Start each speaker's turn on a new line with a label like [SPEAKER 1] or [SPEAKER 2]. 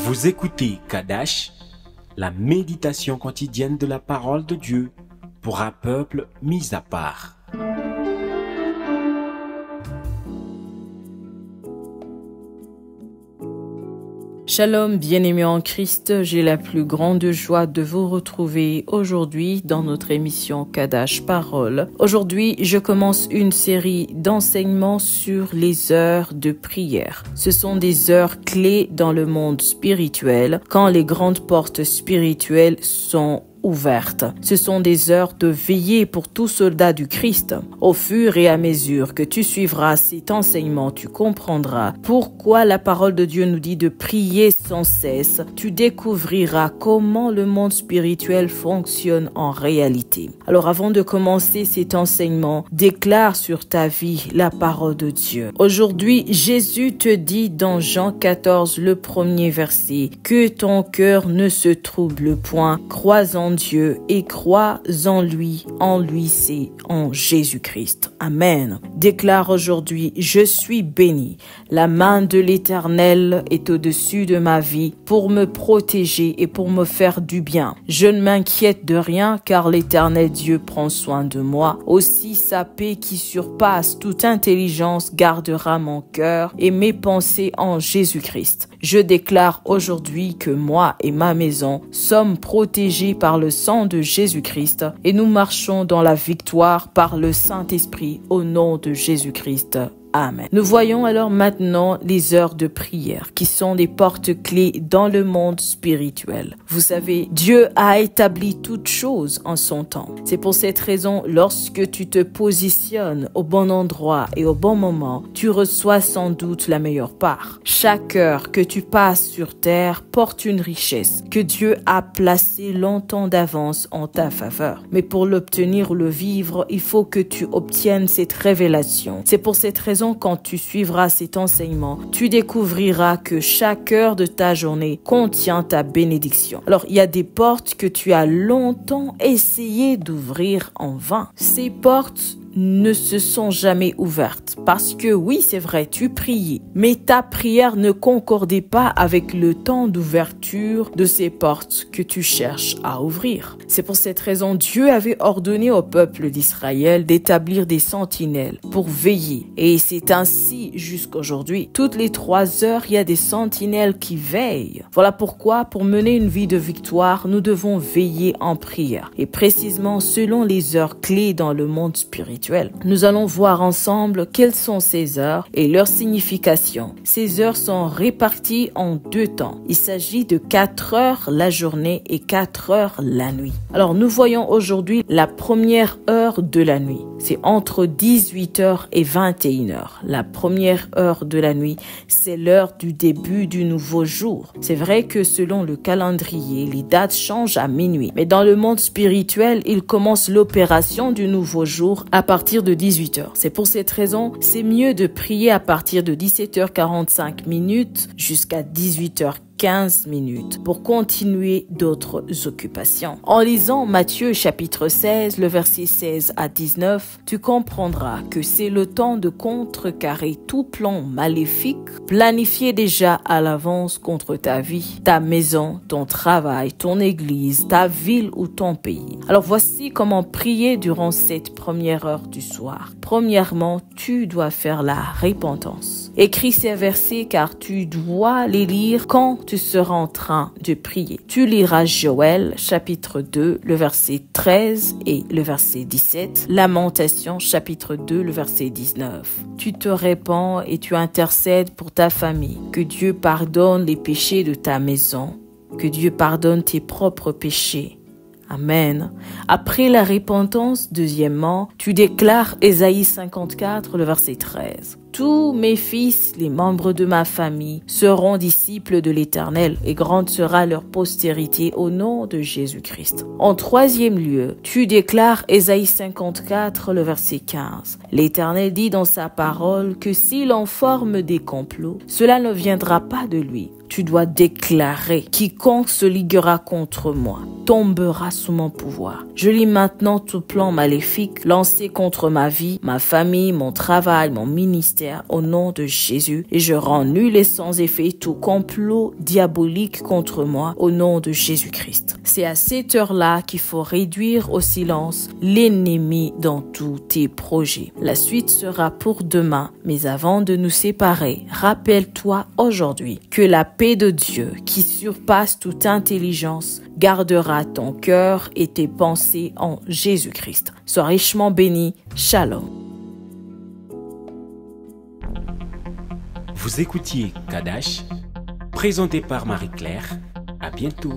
[SPEAKER 1] Vous écoutez Kadash, la méditation quotidienne de la parole de Dieu pour un peuple mis à part.
[SPEAKER 2] Shalom, bien-aimés en Christ, j'ai la plus grande joie de vous retrouver aujourd'hui dans notre émission Kadash Parole. Aujourd'hui, je commence une série d'enseignements sur les heures de prière. Ce sont des heures clés dans le monde spirituel, quand les grandes portes spirituelles sont ouvertes. Ce sont des heures de veiller pour tout soldat du Christ. Au fur et à mesure que tu suivras cet enseignement, tu comprendras pourquoi la parole de Dieu nous dit de prier sans cesse. Tu découvriras comment le monde spirituel fonctionne en réalité. Alors avant de commencer cet enseignement, déclare sur ta vie la parole de Dieu. Aujourd'hui, Jésus te dit dans Jean 14, le premier verset, que ton cœur ne se trouble point, crois en Dieu et crois en lui c'est en Jésus-Christ. Amen. Déclare aujourd'hui, je suis béni. La main de l'Éternel est au-dessus de ma vie pour me protéger et pour me faire du bien. Je ne m'inquiète de rien car l'Éternel Dieu prend soin de moi. Aussi sa paix qui surpasse toute intelligence gardera mon cœur et mes pensées en Jésus-Christ. Je déclare aujourd'hui que moi et ma maison sommes protégés par le sang de Jésus-Christ et nous marchons dans la victoire par le Saint-Esprit au nom de Jésus-Christ. Amen. Nous voyons alors maintenant les heures de prière qui sont des portes clés dans le monde spirituel. Vous savez, Dieu a établi toutes choses en son temps. C'est pour cette raison, lorsque tu te positionnes au bon endroit et au bon moment, tu reçois sans doute la meilleure part. Chaque heure que tu passes sur terre porte une richesse que Dieu a placée longtemps d'avance en ta faveur. Mais pour l'obtenir ou le vivre, il faut que tu obtiennes cette révélation. C'est pour cette raison, quand tu suivras cet enseignement, tu découvriras que chaque heure de ta journée contient ta bénédiction. Alors, il y a des portes que tu as longtemps essayé d'ouvrir en vain. Ces portes ne se sont jamais ouvertes parce que oui, c'est vrai, tu priais, mais ta prière ne concordait pas avec le temps d'ouverture de ces portes que tu cherches à ouvrir. C'est pour cette raison, Dieu avait ordonné au peuple d'Israël d'établir des sentinelles pour veiller. Et c'est ainsi jusqu'aujourd'hui. Toutes les 3 heures, il y a des sentinelles qui veillent. Voilà pourquoi, pour mener une vie de victoire, nous devons veiller en prière. Et précisément selon les heures clés dans le monde spirituel. Nous allons voir ensemble quelles sont ces heures et leur signification. Ces heures sont réparties en 2 temps. Il s'agit de 4 heures la journée et 4 heures la nuit. Alors nous voyons aujourd'hui la première heure de la nuit. C'est entre 18h et 21h. La première heure de la nuit, c'est l'heure du début du nouveau jour. C'est vrai que selon le calendrier, les dates changent à minuit. Mais dans le monde spirituel, il commence l'opération du nouveau jour à partir de 18h. C'est pour cette raison, c'est mieux de prier à partir de 17h45 jusqu'à 18h15 pour continuer d'autres occupations. En lisant Matthieu chapitre 16, le verset 16 à 19, tu comprendras que c'est le temps de contrecarrer tout plan maléfique planifié déjà à l'avance contre ta vie, ta maison, ton travail, ton église, ta ville ou ton pays. Alors voici comment prier durant cette première heure du soir. Premièrement, tu dois faire la repentance. Écris ces versets car tu dois les lire quand tu seras en train de prier. Tu liras Joël chapitre 2, le verset 13 et le verset 17. Lamentation chapitre 2, le verset 19. Tu te répands et tu intercèdes pour ta famille. Que Dieu pardonne les péchés de ta maison. Que Dieu pardonne tes propres péchés. Amen. Après la repentance, deuxièmement, tu déclares Ésaïe 54, le verset 13. Tous mes fils, les membres de ma famille, seront disciples de l'Éternel et grande sera leur postérité au nom de Jésus-Christ. En troisième lieu, tu déclares Ésaïe 54, le verset 15. L'Éternel dit dans sa parole que s'il en forme des complots, cela ne viendra pas de lui. Tu dois déclarer, quiconque se liguera contre moi tombera sous mon pouvoir. Je lis maintenant tout plan maléfique lancé contre ma vie, ma famille, mon travail, mon ministère, terre au nom de Jésus et je rends nul et sans effet tout complot diabolique contre moi au nom de Jésus-Christ. C'est à cette heure-là qu'il faut réduire au silence l'ennemi dans tous tes projets. La suite sera pour demain, mais avant de nous séparer, rappelle-toi aujourd'hui que la paix de Dieu qui surpasse toute intelligence gardera ton cœur et tes pensées en Jésus-Christ. Sois richement béni. Shalom.
[SPEAKER 1] Vous écoutiez Kadash, présenté par Marie-Claire. À bientôt.